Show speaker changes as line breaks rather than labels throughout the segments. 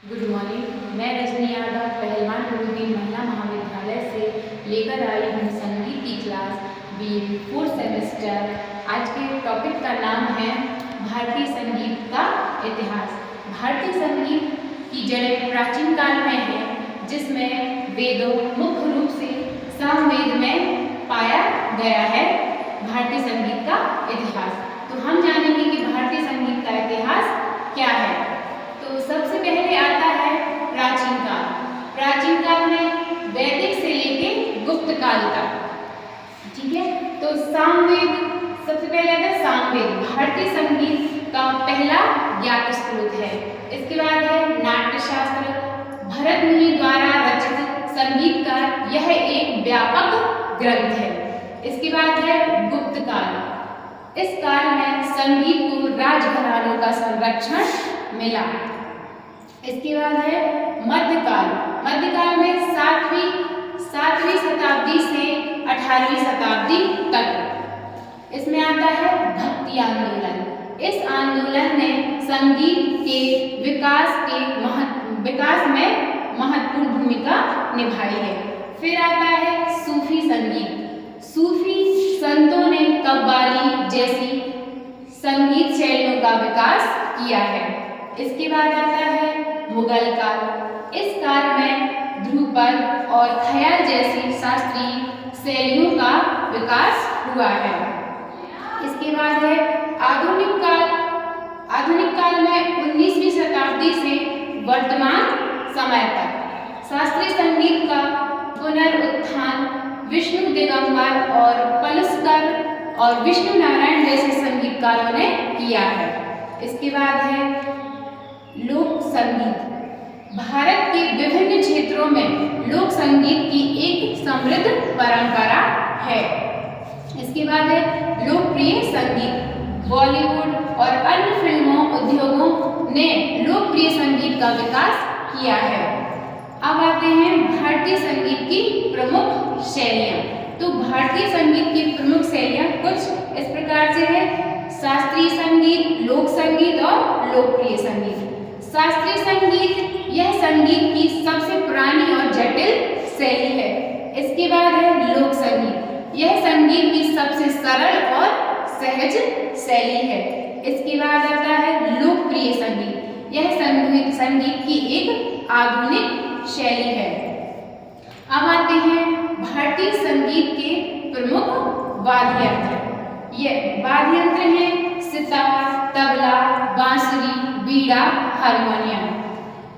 Good morning. मैं रजनी यादव पहलवान गुरुदीन महिला महाविद्यालय से लेकर आई हूँ संगीत की क्लास बी 4 सेमेस्टर। आज के टॉपिक का नाम है भारतीय संगीत का इतिहास। भारतीय संगीत की जड़ें प्राचीन काल में है, जिसमें वेदों मुख्य रूप से सामवेद में पाया गया है। भारतीय संगीत का इतिहास, तो हम जानेंगे कि भारतीय संगीत का इतिहास क्या है। तो सबसे पहले आता है प्राचीन काल। प्राचीन काल में वैदिक से लेके गुप्त काल तक, ठीक है। तो सामवेद, सबसे पहले आता है सामवेद, भारतीय संगीत का पहला ज्ञात स्रोत है। इसके बाद है नाट्यशास्त्र, भरत मुनि द्वारा रचित संगीत का यह एक व्यापक ग्रंथ है। इसके बाद है गुप्त काल। इस काल में संगीत को राजघरानों का संरक्षण मिला। इसके बाद है मध्यकाल। मध्यकाल में 7वीं शताब्दी से 18वीं शताब्दी तक। इसमें आता है भक्ति आंदोलन। इस आंदोलन ने संगीत के विकास में महत्वपूर्ण भूमिका निभाई है। फिर आता है सूफी संगीत। सूफी संतों ने कव्वाली जैसी संगीत शैलियों का विकास किया है। इसके बाद आता है मुगल काल। इस काल में ध्रुपद और ख्याल जैसी शास्त्रीय शैलियों का विकास हुआ है। इसके बाद है आधुनिक काल। आधुनिक काल में 19वीं शताब्दी से वर्तमान समय तक शास्त्रीय संगीत का पुनरुत्थान विष्णु दिगंबर और पलुस्कर और विष्णु नारायण जैसे संगीतकारों ने किया है। इसके बाद है लोक संगीत। भारत के विभिन्न क्षेत्रों में लोक संगीत की एक समृद्ध परंपरा है। इसके बाद है लोकप्रिय संगीत। बॉलीवुड और अन्य फिल्मों उद्योगों ने लोकप्रिय संगीत का विकास किया है। अब आते हैं भारतीय संगीत की प्रमुख शैलियाँ। तो भारतीय संगीत की प्रमुख शैलियाँ कुछ इस प्रकार से है: शास्त्रीय संगीत, लोक संगीत और लोकप्रिय संगीत। शास्त्रीय संगीत यह संगीत की सबसे पुरानी और जटिल शैली है। इसके बाद है लोक संगीत। यह संगीत की सबसे सरल और सहज शैली है। इसके बाद आता है लोकप्रिय संगीत। यह संगीत की एक आधुनिक शैली है। अब आते हैं भारतीय संगीत के प्रमुख वाद्य यंत्र। ये वाद्य यंत्र हैं सितार, तबला, बांसुरी, बीड़ा, हारमोनियम।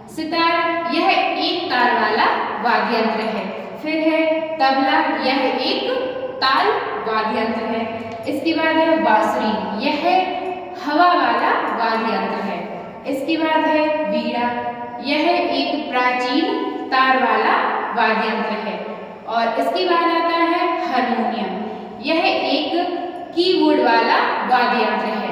सितार यह एक तार वाला वाद्य यंत्र है। फिर है तबला, यह एक ताल वाद्य यंत्र है। इसके बाद है बांसुरी, यह हवा वाला वाद्य यंत्र है। इसके बाद है बीड़ा, यह एक प्राचीन तार वाला वाद्य यंत्र है। और इसके बाद आता है हारमोनियम, यह एक कीबोर्ड वाला वाद्य यंत्र है।